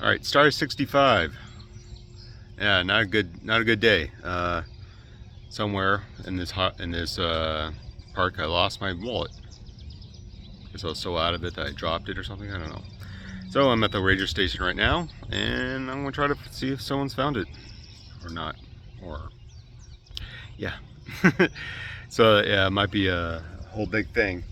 All right, star 65. Yeah, not a good day. Somewhere in this park, I lost my wallet because I was so out of it that I dropped it or something. I don't know. So I'm at the ranger station right now, and I'm gonna try to see if someone's found it or not. Or yeah. So yeah, it might be a whole big thing.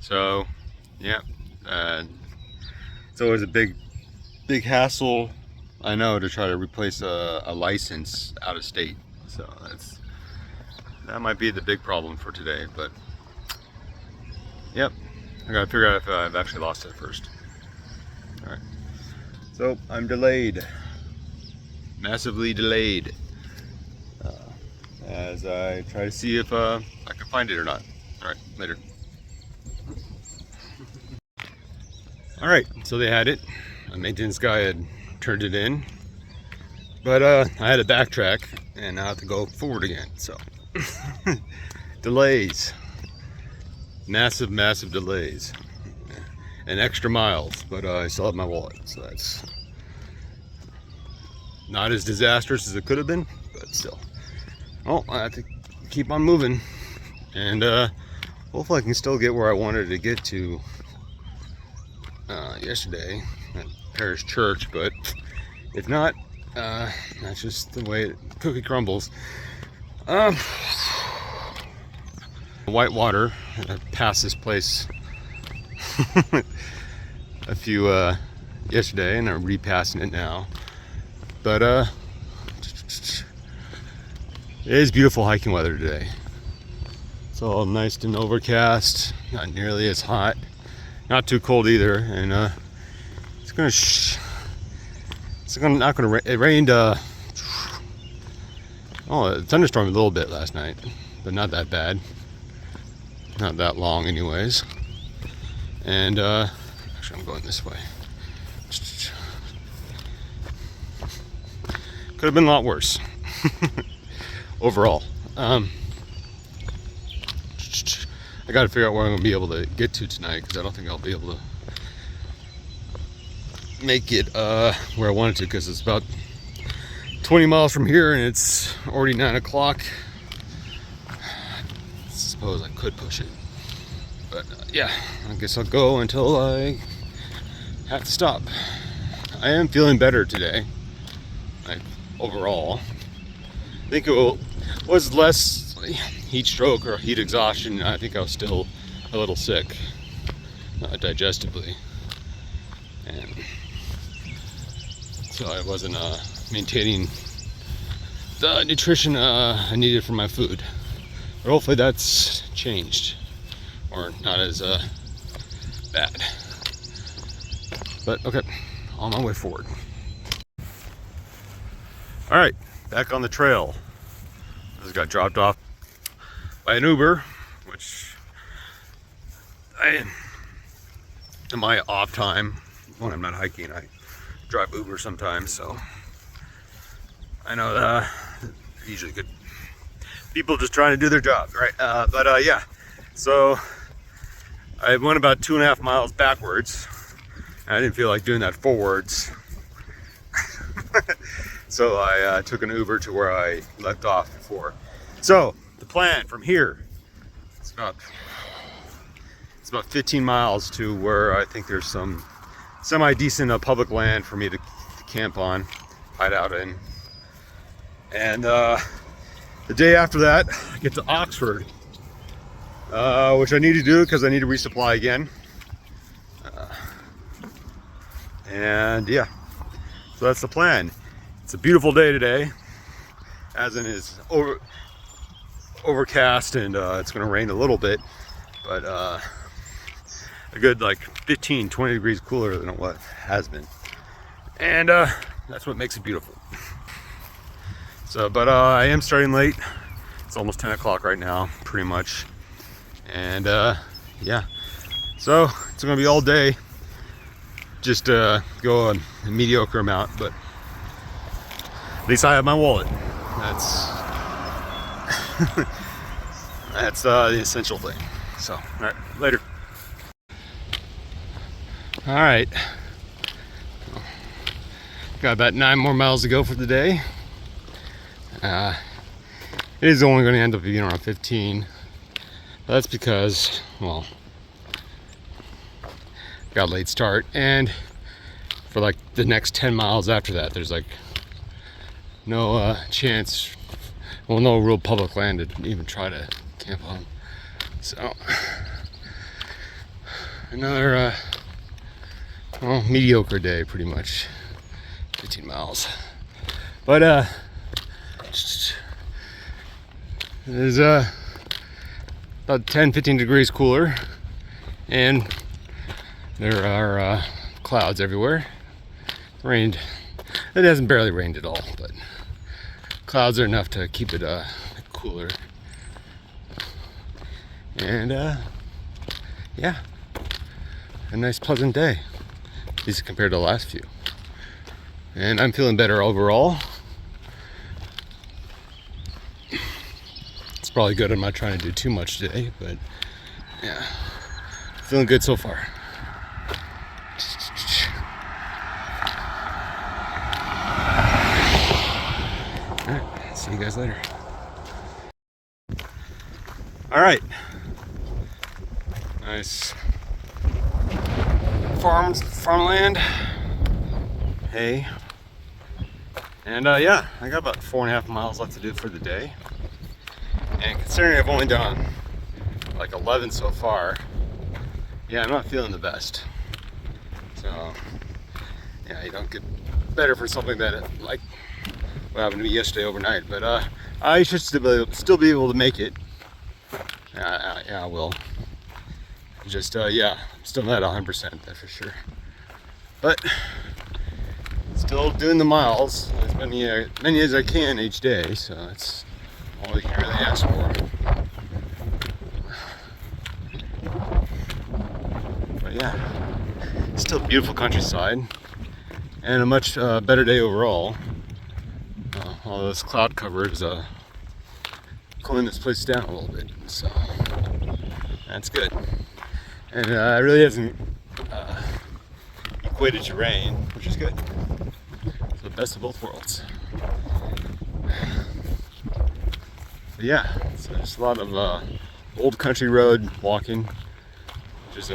So yeah, it's always a big hassle, I know, to try to replace a license out of state. So that might be the big problem for today. But yep, I gotta figure out if I've actually lost it first. All right, so I'm delayed, massively delayed, as I try to see if I can find it or not. All right, later. All right, so they had it. A maintenance guy had turned it in, but I had to backtrack and now I have to go forward again. So delays, massive delays, and extra miles. But I still have my wallet, so that's not as disastrous as it could have been, but still. Oh, I have to keep on moving, and hopefully I can still get where I wanted to get to yesterday at Parish Church. But if not, that's just the way cookie crumbles. Whitewater, I passed this place a few yesterday, and I'm repassing it now. But it is beautiful hiking weather today. It's all nice and overcast, not nearly as hot, not too cold either, and it rained. Oh, it thunderstormed a little bit last night, but not that bad, not that long anyways. And actually I'm going this way. Could have been a lot worse. Overall, I got to figure out where I'm going to be able to get to tonight, because I don't think I'll be able to make it where I wanted to, because it's about 20 miles from here and it's already 9 o'clock. I suppose I could push it, but yeah, I guess I'll go until I have to stop. I am feeling better today, like overall. I think it was less heat stroke or heat exhaustion. I think I was still a little sick, digestively, and so I wasn't maintaining the nutrition I needed for my food. But hopefully that's changed, or not as bad. But okay, on my way forward. All right, back on the trail. I just got dropped off by an Uber, which in my off time, when I'm not hiking, I drive Uber sometimes, so I know that usually good people just trying to do their job, right? But yeah, so I went about 2.5 miles backwards. I didn't feel like doing that forwards. So I took an Uber to where I left off before. So the plan from here, it's about 15 miles to where I think there's some semi-decent public land for me to camp on, hide out in. And the day after that, I get to Oxford, which I need to do because I need to resupply again. And yeah, so that's the plan. It's a beautiful day today, as in it's overcast, and it's going to rain a little bit, but a good like 15-20 degrees cooler than what has been, and that's what makes it beautiful. So, but I am starting late. It's almost 10 o'clock right now, pretty much, and yeah, so it's going to be all day. Just go a mediocre amount, but at least I have my wallet. That's the essential thing. So, all right, later. All right, Got about 9 more miles to go for the day. It is only going to end up being around 15. But that's because, well, got a late start, and for like the next 10 miles after that, there's like no chance, well, no real public land to even try to camp on. So another well, mediocre day, pretty much. 15 miles, but it's about 10-15 degrees cooler, and there are clouds everywhere. Rained. It hasn't barely rained at all, but clouds are enough to keep it cooler. And yeah, a nice pleasant day, at least compared to the last few. And I'm feeling better overall. It's probably good I'm not trying to do too much today, but yeah, feeling good so far. Alright, see you guys later. Alright. Nice farmland. Hay. And yeah, I got about 4.5 miles left to do for the day. And considering I've only done like 11 so far, yeah, I'm not feeling the best. So yeah, you don't get better for something that like what happened to me yesterday overnight. But I should still be able to make it. Yeah, I will. Just yeah, I'm still not 100%, that's for sure. But still doing the miles as many as I can each day, so that's all you can really ask for. But yeah, still beautiful countryside, and a much better day overall. All this cloud cover is cooling this place down a little bit, so that's good. And it really hasn't equated to rain, which is good. It's the best of both worlds. But yeah, so there's a lot of old country road walking, which is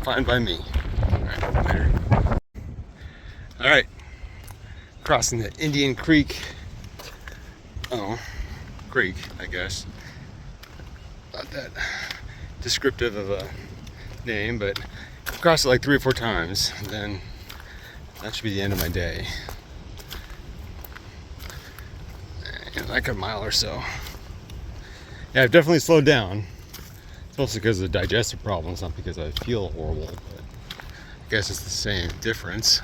fine by me. Alright, later. Alright, crossing the Indian Creek. Creek, I guess. Not that descriptive of a name, but I've crossed it like 3 or 4 times, and then that should be the end of my day. Like a mile or so. Yeah, I've definitely slowed down. It's mostly because of the digestive problems, not because I feel horrible, but I guess it's the same difference.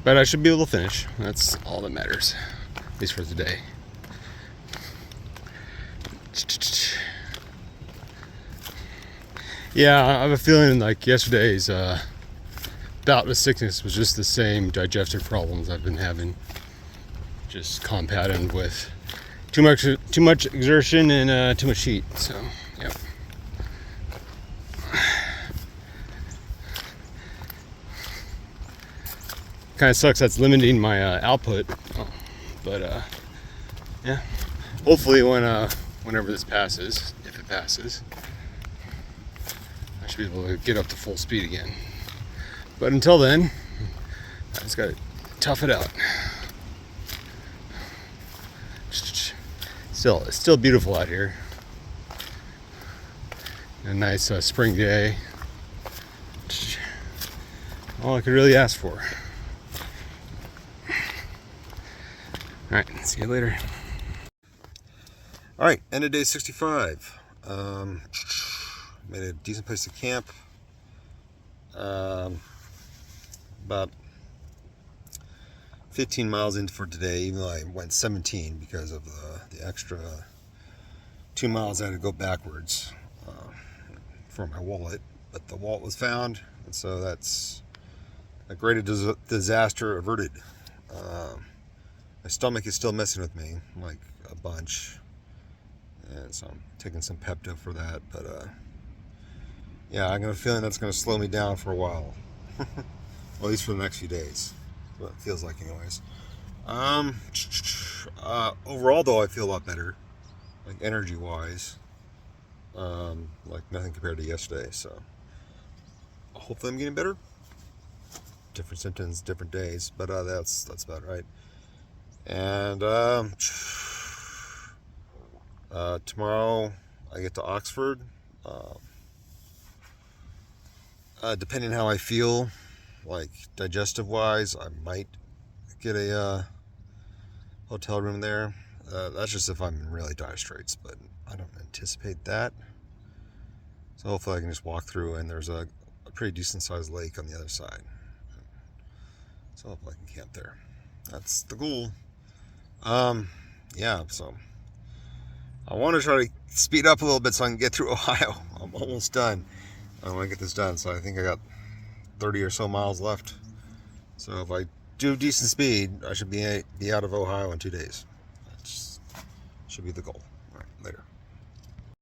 But I should be able to finish. That's all that matters, at least for today. Yeah, I have a feeling like yesterday's bout with sickness was just the same digestive problems I've been having, just compounded with too much exertion and too much heat. So, yep. Kind of sucks that's limiting my output, but yeah. Hopefully, whenever this passes, if it passes, I should be able to get up to full speed again. But until then, I just got to tough it out. It's still beautiful out here. A nice spring day. All I could really ask for. Alright, see you later. Alright, end of day 65. Made a decent place to camp. About 15 miles in for today, even though I went 17 because of the extra 2 miles I had to go backwards for my wallet. But the wallet was found, and so that's a great disaster averted. My stomach is still messing with me, like a bunch, and so I'm taking some Pepto for that. But yeah, I got a feeling that's going to slow me down for a while. Well, at least for the next few days. What it feels like, anyways. Overall, though, I feel a lot better, like energy-wise. Like nothing compared to yesterday. So hopefully, I'm getting better. Different symptoms, different days, but that's about right. And tomorrow I get to Oxford. Uh, Depending on how I feel, like digestive wise, I might get a hotel room there. That's just if I'm in really dire straits, but I don't anticipate that. So hopefully I can just walk through, and there's a pretty decent sized lake on the other side. So hopefully I can camp there. That's the goal. Um, yeah, so I want to try to speed up a little bit so I can get through Ohio. I'm almost done. I want to get this done, so I think I got 30 or so miles left. So if I do decent speed, I should be out of Ohio in 2 days. That should be the goal. All right, later.